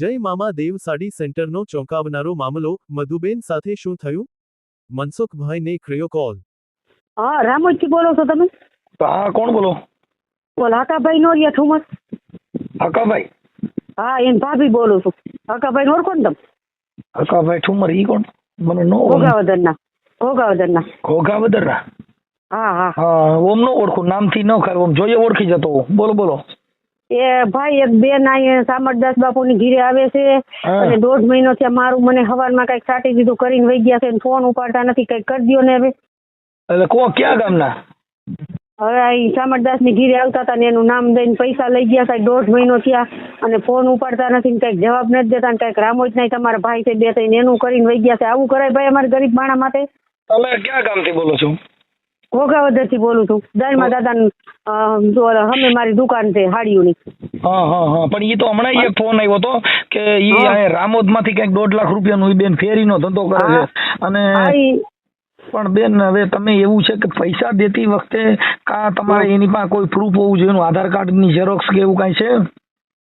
જય મામા દેવ સાડી સેન્ટરનો ચોંકાવનારો મામલો, મધુબેન સાથે શું થયું? મનસુખભાઈને કર્યો કોલ. હા, રામોદથી બોલો છો તમે? હા, કોણ બોલો? બોલ, હકાભાઈ નોરિયા ઠુમર. હકાભાઈ? હા, એન ભાભી બોલું છું. હકાભાઈ ઓળખો ને તમે? હકાભાઈ ઠુમર ઈ કોણ? મને નો ઘોઘાવદરના. ઘોઘાવદરના. હા હા. હા, ઓમ નો ઓળખું, નામથી ન ખરું, ઓમ જોઈએ ઓળખી જતો હોઉં. બોલો બોલો. એ ભાઈ એક બેન અહીંયા સામરદાસ બાપુની ઘીરે આવે છે હા. અને 1.5 મહિનો થયા મારું મને હવારમાં કઈક સાટી દીધું કરીને વહી ગયા છે અને ફોન ઉપાડતા નથી, કઈક કરી દ્યો ને હવે. એટલે ક્યાં ગામના? હવે અહીં સામરદાસની ઘીરે આવતા હતા ને એનું નામ દઈને પૈસા લઈ ગયા હતા, 1.5 મહિનો થયા અને ફોન ઉપાડતા નથી ને કઈક જવાબ નથી દેતા ને કઈક રામોદના તમારા ભાઈ છે બે ત્રણ એનું કરીને વહી ગયા છે. આવું કરાય ભાઈ અમારે ગરીબ માણસ માટે? તમે ક્યાં ગામથી બોલો છો? ઘોઘાવદરથી બોલું છું. દાલમાં દાદા અમે મારી દુકાન છે હાડીઓની. હા હા હા, પણ ઈ તો હમણાં એક ફોન આવ્યો હતો કે ઈ હા. આ રામોદમાંથી કંઈક 1.5 લાખ રૂપિયાનું ઈ બેન ફેરીનો ધંધો કરે છે. અને હા, પણ બેન હવે તમે એવું છે કે પૈસા દેતી વખતે તમારે એની પાસે કોઈ પ્રૂફ હોવું જોઈએ, એનું આધાર કાર્ડની ઝેરોક્સ કે એવું કાંઈ છે?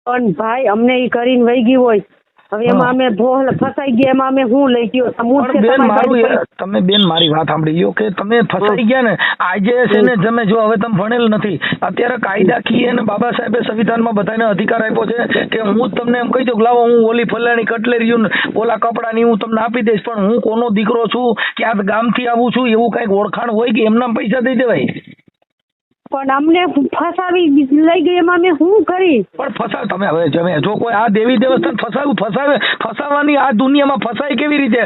પણ ભાઈ અમને ઈ કરીને વહી ગઈ હોય, હવે એમાં અમે ભોળ ફસાઈ ગયા, એમાં અમે શું લઈ ગયો? પણ બેન મારું તમે બેન મારી વાત સાંભળી લ્યો કે તમે ફસાઈ ગયા ને આજે છે ને તમે જો હવે તમે ભણેલ નથી, અત્યારે કાયદાકીય ને બાબા સાહેબે સંવિધાનમાં બધાને અધિકાર આપ્યો છે કે હું જ તમને એમ કહી દઉં કે લાવો હું ઓલી ફલાણી કટલેરીઓ ને ઓલા કપડાની હું તમને આપી દઈશ, પણ હું કોનો દીકરો છું, ક્યાં ગામથી આવું છું, એવું કઈક ઓળખાણ હોય કે એમના પૈસા દઈ દેવાય? પણ અમને ફસાવી લઈ ગઈ, એમાં અમે શું કરી? પણ ફસાવ તમે હવે જો કોઈ આ દેવી દેવસ્થાન ફસાવાની આ દુનિયામાં ફસાય કેવી રીતે?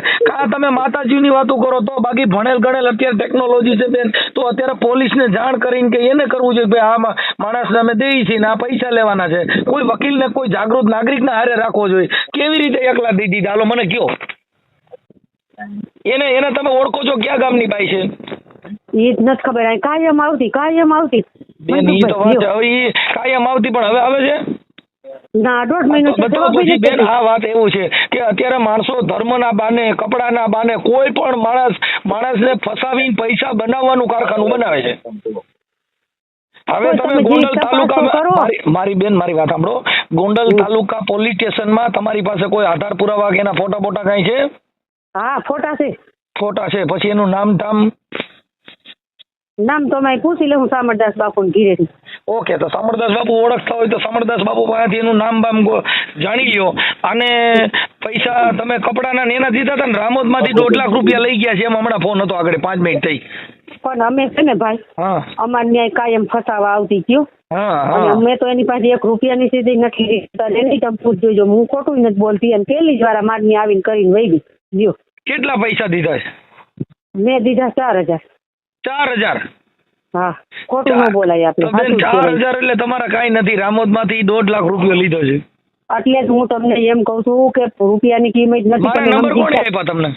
તમે માતાજીની વાતો કરો તો બાકી ભણેલ ગણેલ અત્યારે ટેકનોલોજી છે બેન, તો અત્યારે પોલીસને જાણ કરીને કે એને કરવું જોઈએ ભાઈ આ માણસને અમે દઈએ છીએ ને આ પૈસા લેવાના છે. કોઈ વકીલને કોઈ જાગૃત નાગરિકને હારે રાખવો જોઈએ. કેવી રીતે એકલા દઈ દીધા? હાલો મને કયો. એને તમે ઓળખો છો ક્યાં ગામની બાઈ છે? એ જ નથી ખબર. અહીં કાયમ આવતી બેન ઈ તો વાત છે, હવે ઈ કાયમ આવતી પણ હવે આવે છે ના 1.5 મહિનો તો પછી બેન આ વાત એવું છે કે અત્યારે માણસો ધર્મના બાને કપડાના બાને કોઈ પણ માણસને ફસાવીને પૈસા બનાવવાનું કારખાનું બનાવે છે. હવે તમે ગોંડલ તાલુકામાં મારી બેન મારી વાત સાંભળો, ગોંડલ તાલુકા પોલીસ સ્ટેશનમાં તમારી પાસે કોઈ આધાર પુરાવા કે એના ફોટા કઈ છે? હા, ફોટા છે. પછી એનું નામ તો મેં પૂછી લઉં સામરદાસ બાપુ ઘીરેથી. ઓકે, તો સમરદાસ બાપુ ઓળખતા હોય તો સમરદાસ બાપુ પાસેથી એનું નામ જાણી લ્યો. અને પૈસા તમે કપડાના ને એના દીધા હતા ને રામોદમાંથી 1.5 લાખ રૂપિયા લઈ ગયા છે, એમ હમણાં ફોન હતો આગળ 5 મિનિટ થઈ. પણ અમે છે ને ભાઈ, અમાર ન્યાય કાયમ ફસાવા આવતી ગયો અને હા, મેં તો એની પાસે 1 રૂપિયાની સીધી નથી લીધા. એની તમે પૂછજો, હું ખોટું નથી બોલતી. અને પેલી જ વાર મારની આવીને કરીને વહી ગઈ. લ્યો કેટલા પૈસા દીધા છે? મેં દીધા 4000. 4000? હા, ખોટું ન બોલાય આપણે. 4000 એટલે તમારા કાંઈ નથી. રામોદમાંથી 1.5 લાખ રૂપિયા લીધો છે. એટલે જ હું તમને એમ કઉ છું કે રૂપિયાની કિંમત નથી. મારા નંબર કોણે આપ્યા તમને?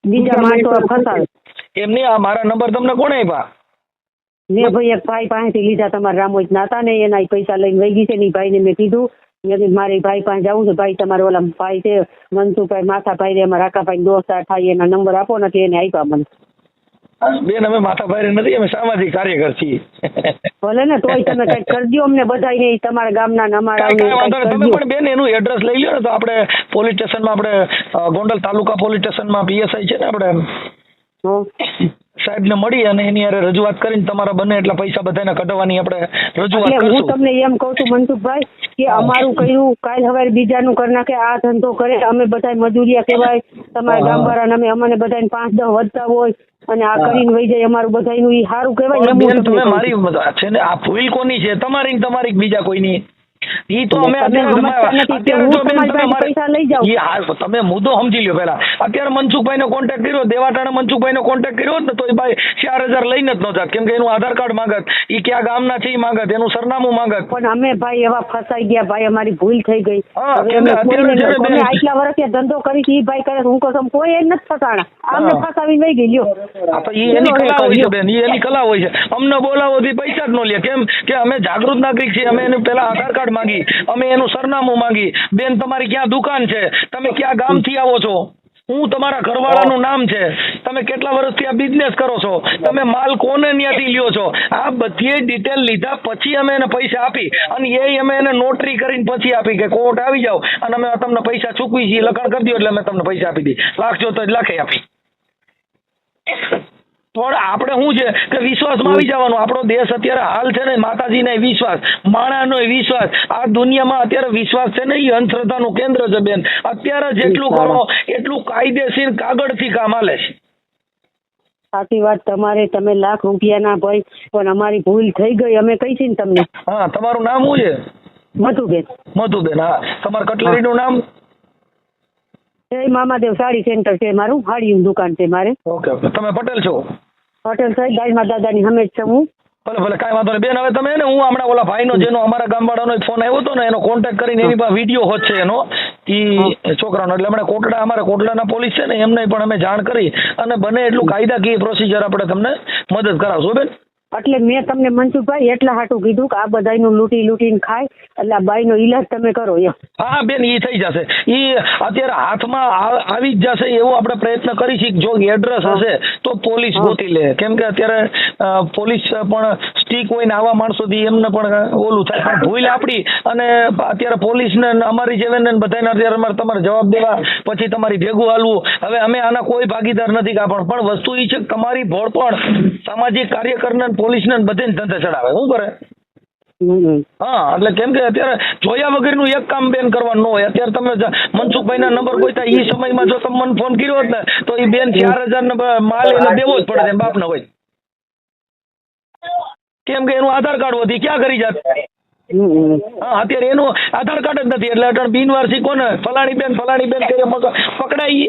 બીજા માણસો ફસાવે. એમને આ મારા નંબર તમને કોણે આપ્યા? મેં ભાઈ એક ભાઈ પાસેથી લીધા, તમારા રામોદના હતા ને, એના પૈસા લઈને વહી ગઈ છે ને. ભાઈને મેં કીધું મારી ભાઈ પાસે જવું છે, ભાઈ તમારે ઓલા ભાઈ છે મનસુખભાઈ માથાભાઈ ને એમાં રાકાભાઈ દોસ્તાર થાય, એના નંબર આપો નથી, એને આપ્યા મને. બેન અમે માથાભાઈ નથી, અમે સામાજિક કાર્યકર છીએ. ભલે ને, તોય તમે કઈક કરજો અમને બધાને, તમારા ગામના અમારા. તમે પણ બેન એનું એડ્રેસ લઈ લો ને, તો આપણે પોલીસ સ્ટેશનમાં, આપણે ગોંડલ તાલુકા પોલીસ સ્ટેશનમાં પીએસઆઈ છે ને આપણે સાહેબને મળી અને એની હારે રજૂઆત કરીને તમારા બને એટલા પૈસા બધાને કઢાવવાની આપણે રજૂઆત કરશું. હું તમને એમ કહું છું મનસુખભાઈ કે અમારું કર્યું કાલ હવે બીજાનું કરી નાખે, આ ધંધો કરે, અમે બધા મજૂરિયા કહેવાય તમારા ગામ વાળાને, અમને બધાને 5-10 વધતા હોય અને આ કરીને વહી જાય, અમારું બધાનું ઈ સારું કહેવાય. તમે મારી છે ને આ ભૂલ કોની છે? તમારી બીજા કોઈની? ઈ તો અમે તમે મુદ્દો સમજી લ્યો પેલા. અત્યારે મનસુખભાઈ નો કોન્ટેક્ટ કર્યો, દેવાટાણા મનસુખભાઈ નો કોન્ટેક્ટ કર્યો ને, તો એ ભાઈ 4000 લઈને જ નહોતા, કેમ કે એનું આધાર કાર્ડ માંગત, ઈ ક્યાં ગામના છે એ માંગત, એનું સરનામું માંગત. પણ અમે ભાઈ એવા ફસાઈ ગયા ભાઈ, અમારી ભૂલ થઈ ગઈ. આટલા વર્ષથી ધંધો કરી એ ભાઈ કરે, હું કહું કોઈ એ નથી ફસાણા, અમને ફસાવી વહી ગઈ. લ્યો એની કલા હોય છે બેન, એની કલા હોય છે. અમને બોલાવોથી પૈસા જ ન લે, કેમ કે અમે જાગૃત નાગરિક છીએ. અમે એનું પેલા આધાર કાર્ડ માંગી, અમે એનું સરનામું માંગી. બેન તમારી ક્યાં દુકાન છે, તમે ક્યાં ગામથી આવો છો, હું તમારા ઘરવાળાનું નામ છે, તમે કેટલા વર્ષથી આ બિઝનેસ કરો છો, તમે માલ કોને ત્યાંથી લ્યો છો, આ બધી ડિટેલ લીધા પછી અમે એને પૈસા આપી, અને એ અમે એને નોટરી કરીને પછી આપી કે કોર્ટ આવી જાવ અને અમે તમને પૈસા ચૂકવી છીએ, લખાણ કરી દો એટલે અમે તમને પૈસા આપી દી, લાખ જોતો લાખે આપી. પણ આપણે શું છે કે વિશ્વાસમાં આવી જવાનું. આપણો દેશ અત્યારે હાલ છે ને માતાજીનો વિશ્વાસ, માણાનો વિશ્વાસ, આ દુનિયામાં અત્યારે વિશ્વાસ છે ને એ અંધશ્રદ્ધાનું કેન્દ્ર છે બેન. અત્યારે જેટલું કરો એટલું કાયદેસર કાગળથી કામ હાલે છે. સાચી વાત તમારે, તમે લાખ રૂપિયાના ભાઈ, પણ અમારી ભૂલ થઈ ગઈ, અમે કહી છે ને તમને. હા, તમારું નામ શું છે? મધુબેન. મધુબેન. હા, તમારા કટલેરીનું નામ? જય મામાદેવ સાડી સેન્ટર છે મારું, સાડીની દુકાન છે મારે. Okay okay. તમે પટેલ છો? હોટેલ સાહેબ ગાયમાં દાદાની હમે જ છું હું. ભલે ભલે, કાંઈ વાંધો નહીં બેન. હવે તમે ને, હું હમણાં ઓલા ભાઈનો જેનો અમારા ગામવાળાનો ફોન આવ્યો હતો ને, એનો કોન્ટેક્ટ કરીને એની પાસે વિડીયો હોત છે એનો ઈ છોકરાનો, એટલે હમણાં કોટડા, અમારા કોટડાના પોલીસ છે ને એમને પણ અમે જાણ કરી અને બને એટલું કાયદાકીય પ્રોસિજર આપણે તમને મદદ કરાવશું બેન. એટલે મેં તમને મનસુખભાઈ એટલા હાટું કીધું કે આ બધાયનું લૂંટીને ખાય એટલે આ બાઈનો ઈલાજ તમે કરો એમ. હા બેન, એ થઈ જશે, એ અત્યારે હાથમાં આવી જ જશે એવો આપણે પ્રયત્ન કરીશું. જો એડ્રેસ હશે તો પોલીસ ગોતી લે, કેમ કે અત્યારે પોલીસ પણ સ્ટીક હોય ને આવા માણસોથી એમને પણ ઓલું થાય. પણ ભૂલ આપણી, અને અત્યારે પોલીસને અમારી જેવાને બધાને અત્યારે તમારે જવાબ દેવા, પછી તમારી ભેગું હાલવું. હવે અમે આના કોઈ ભાગીદાર નથી કાપણ, પણ વસ્તુ એ છે કે તમારી ભોળપણ સામાજિક કાર્યકરને પોલીસને બધાને ધંધે ચડાવે. શું કરે? હા, એટલે કેમ કે અત્યારે જોયા વગરનું એક કામ બેન કરવાનું ન હોય. અત્યારે તમે મનસુખભાઈના નંબર ગોતા, એ સમયમાં જો તમે મને ફોન કર્યો હોત ને તો એ બેન 4,000 ને માલ એને દેવો જ પડે, બાપ ન હોય. કેમ કે એનું આધાર કાર્ડ હોતી ક્યાં કરી જાત. હા, અત્યારે એનું આધાર કાર્ડ જ નથી, એટલે અટણ બિનવારસી કોને ફલાણી બેન કરી પકડાઈ.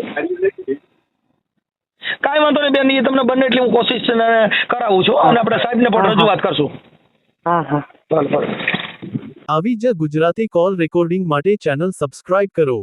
કાંઈ વાંધો નહીં બેન, એ તમને બને એટલી હું કોશિશ કરાવું છું અને આપણે સાહેબને પણ રજૂઆત કરશું. હા હા. ભલે ભલે. આવી જ ગુજરાતી કોલ રેકોર્ડિંગ માટે ચેનલ સબસ્ક્રાઇબ કરો.